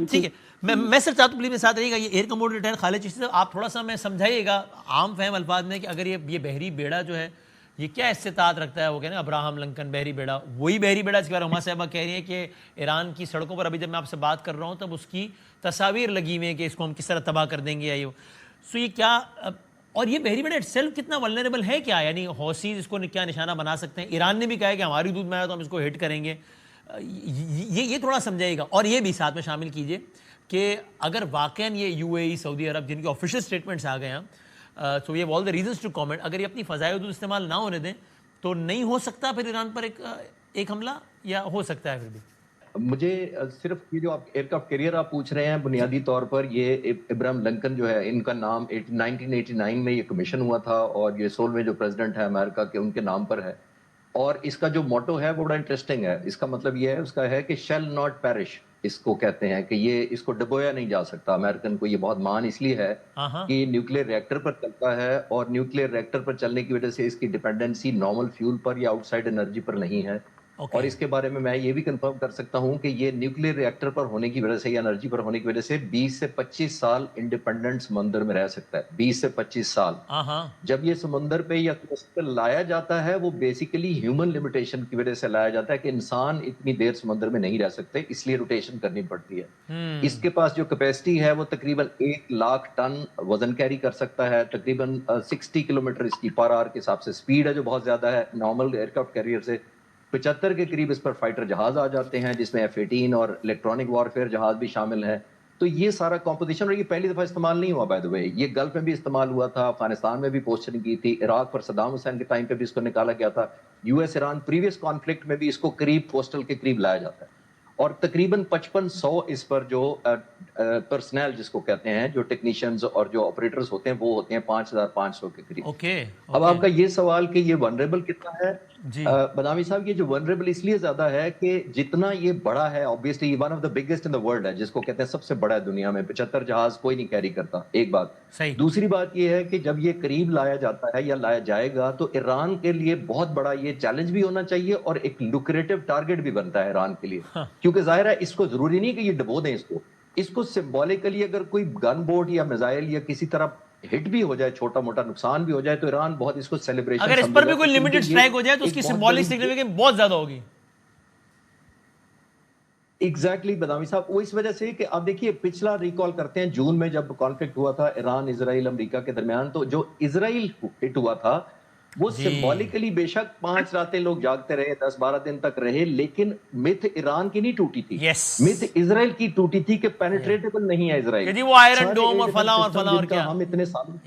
ठीक है, मैं सिर्फ चाहता हूँ प्लीज मेरे साथ रहिएगा। ये air commode return Khalid Chishti साहब, आप थोड़ा सा मैं समझाइएगा आम फहम अल्फाज में कि अगर ये बहरी बेड़ा जो है ये क्या इस्तिताअत रखता है, वो कहते हैं अब्राहम लिंकन बहरी बेड़ा, वही बहरी बेड़ा जिसके बारे में हुमा साहबा कह रही हैं कि ईरान की सड़कों पर अभी जब मैं आपसे बात कर रहा हूँ तब उसकी तस्वीर लगी हुई है कि इसको हम किस तरह तबाह कर देंगे या ये। सो ये क्या, और ये बहरी बेड़ा इटसेल्फ कितना वल्नरेबल है क्या, यानी हौसीज इसको क्या निशाना बना सकते हैं? ईरान ने भी कहा है कि हमारी दूध में आया तो हम इसको हिट करेंगे। ये थोड़ा समझाइएगा। और ये भी साथ में शामिल कीजिए कि अगर वाकई ये यूएई, सऊदी अरब जिनके ऑफिशियल स्टेटमेंट्स आ गए हैं, so we have all the reasons to comment, अगर ये अपनी फ़ज़ाए हदूद इस्तेमाल ना होने दें तो नहीं हो सकता फिर ईरान पर एक हमला, या हो सकता है फिर भी? मुझे सिर्फ ये जो आप एयरक्राफ्ट कैरियर आप पूछ रहे हैं, बुनियादी तौर पर ये इब्राहिम लिंकन जो है, इनका नाम 1989 में ये कमीशन हुआ था और ये 16वें जो प्रेसिडेंट है अमेरिका के उनके नाम पर है। और इसका जो मोटो है वो बड़ा इंटरेस्टिंग है। इसका मतलब ये है, उसका है कि शेल नॉट पेरिश, इसको कहते हैं कि ये इसको डुबोया नहीं जा सकता। अमेरिकन को ये बहुत मान इसलिए है कि न्यूक्लियर रिएक्टर पर चलता है और न्यूक्लियर रिएक्टर पर चलने की वजह से इसकी डिपेंडेंसी नॉर्मल फ्यूल पर या आउटसाइड एनर्जी पर नहीं है। और इसके बारे में मैं ये भी कंफर्म कर सकता हूं कि ये न्यूक्लियर रिएक्टर पर होने की वजह से या एनर्जी पर होने की वजह से 20 से 25 साल इंडिपेंडेंट समुद्र में रह सकता है। 20 से 25 साल। जब ये समुद्र पे या कोस्ट पे लाया जाता है वो बेसिकली ह्यूमन लिमिटेशन की वजह से लाया जाता है कि इंसान इतनी देर समुद्र में नहीं रह सकते, इसलिए रोटेशन करनी पड़ती है। इसके पास जो कैपेसिटी है वो तकरीबन 1 लाख टन वजन कैरी कर सकता है। तकरीबन 60 किलोमीटर इसकी पर आवर के हिसाब से स्पीड है, जो बहुत ज्यादा है नॉर्मल एयरक्राफ्ट कैरियर से। 75 के करीब इस पर फाइटर जहाज आ जाते हैं, जिसमें F-18 और इलेक्ट्रॉनिक वॉरफेयर जहाज भी शामिल है। तो ये सारा कॉम्पोजिशन, और ये पहली दफा इस्तेमाल नहीं हुआ बाय द वे, ये गल्फ में भी इस्तेमाल हुआ था, अफगानिस्तान में भी पोस्टिंग की थी, इराक पर सद्दाम हुसैन के टाइम पे भी इसको निकाला गया था, यूएस ईरान प्रीवियस कॉन्फ्लिक्ट में भी इसको करीब कोस्टल के करीब लाया जाता है। और तकरीबन 5500 इस पर जो पर्सनल जिसको कहते हैं, जो टेक्नीशियंस और जो ऑपरेटर्स होते हैं वो होते हैं 5500 के करीब। अब आपका ये सवाल कि ये वनरेबल कितना है, बदामी साहब, ये जो वनरेबल इसलिए ज्यादा है कि जितना ये बड़ा है, obviously one of the biggest in the world है, जिसको कहते हैं सबसे बड़ा है दुनिया में। 75 जहाज कोई नहीं कैरी करता, एक बात। दूसरी बात ये है कि जब ये करीब लाया जाता है या लाया जाएगा तो ईरान के लिए बहुत बड़ा ये चैलेंज भी होना चाहिए और एक लुक्रेटिव टारगेट भी बनता है ईरान के लिए। क्योंकि जाहिर है इसको जरूरी नहीं कि ये डुबो दें इसको सिंबॉलिकली अगर कोई गन बोट या मिसाइल या किसी तरह हिट भी हो जाए, छोटा मोटा नुकसान भी हो जाए, तो ईरान बहुत इसको सेलिब्रेशन, अगर इस पर भी कोई लिमिटेड स्ट्राइक हो जाए तो उसकी सिंबॉलिक सिग्निफिकेंस बहुत ज्यादा होगी। एग्जैक्टली बदामी साहब, वो इस वजह से कि आप देखिए पिछला रिकॉल करते हैं, जून में जब कॉन्फ्लिक्ट हुआ था ईरान, इजराइल, अमेरिका के दरमियान, तो जो इजराइल हिट हुआ था वो सिंबॉलिकली बेशक 5 रातें लोग जागते रहे, 10-12 दिन तक रहे, लेकिन मिथ ईरान की नहीं टूटी थी। मिथ इजराइल की टूटी थी कि पेनिट्रेटेबल नहीं है इजराइल। जी, वो आयरन डोम और फला और क्या हम इतने साल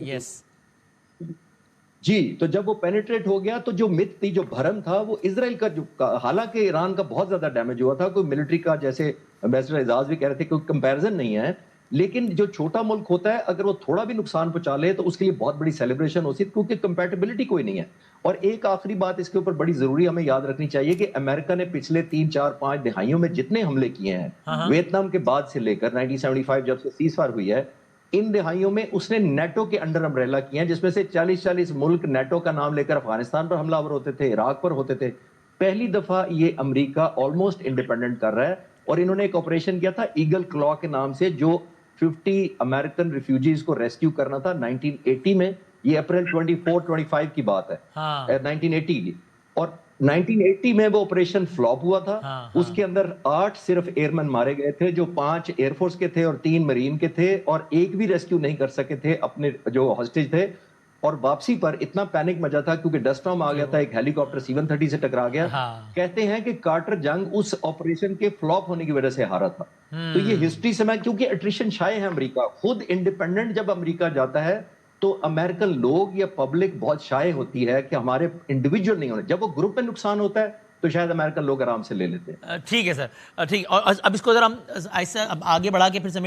जी। तो जब वो पेनिट्रेट हो गया तो जो मिथ थी, जो भरम था, वो इजराइल का जो, हालांकि ईरान का बहुत ज्यादा डैमेज हुआ था, कोई मिलिट्री का, जैसे एम्बेसडर एजाज भी कह रहे थे, कोई कंपैरिजन नहीं है। लेकिन जो छोटा मुल्क होता है अगर वो थोड़ा भी नुकसान पहुंचा ले तो उसके लिए बहुत बड़ी सेलिब्रेशन होती है, क्योंकि कंपैटिबिलिटी कोई नहीं है। और एक आखिरी बात इसके ऊपर बड़ी जरूरी हमें याद रखनी चाहिए कि अमेरिका ने पिछले 3-4-5 दिहाइयों में जितने हमले किए हैं, वियतनाम के बाद से लेकर 1975 जब से सीजफायर हुई है, इन दिहाइयों में उसने नेटो के अंडर अम्ब्रेला किए हैं, जिसमें से 40-40 मुल्क नेटो का नाम लेकर अफगानिस्तान पर हमलावर होते थे, इराक पर होते थे। पहली दफा ये अमेरिका ऑलमोस्ट इंडिपेंडेंट कर रहा है और इन्होंने एक ऑपरेशन किया था ईगल क्लॉ के नाम से, जो 50 अमेरिकन रिफ्यूजीज को रेस्क्यू करना था 1980 में। ये अप्रैल 24-25 की बात है, 1980 की। और 1980 में वो ऑपरेशन फ्लॉप हुआ था। उसके अंदर 8 सिर्फ एयरमैन मारे गए थे, जो 5 एयरफोर्स के थे और 3 मरीन के थे, और एक भी रेस्क्यू नहीं कर सके थे अपने जो हॉस्टेज थे। और वापसी पर इतना पैनिक मचा था क्योंकि डस्ट स्टॉर्म आ गया था, एक हेलीकॉप्टर C-130 से टकरा गया। कहते हैं कि कार्टर जंग उस ऑपरेशन के फ्लॉप होने की वजह से हारा था। तो ये हिस्ट्री से मैं, क्योंकि अट्रिशन शाये है अमेरिका, खुद इंडिपेंडेंट जब अमेरिका जाता है तो अमेरिकन लोग या पब्लिक बहुत शाये होती है कि हमारे इंडिविजुअल नहीं होने। जब वो ग्रुप में नुकसान होता है तो शायद अमेरिकन लोग आराम से ले लेते हैं। ठीक है सर, ठीक। और अब इसको जरा हम ऐसा अब आगे बढ़ा के फिर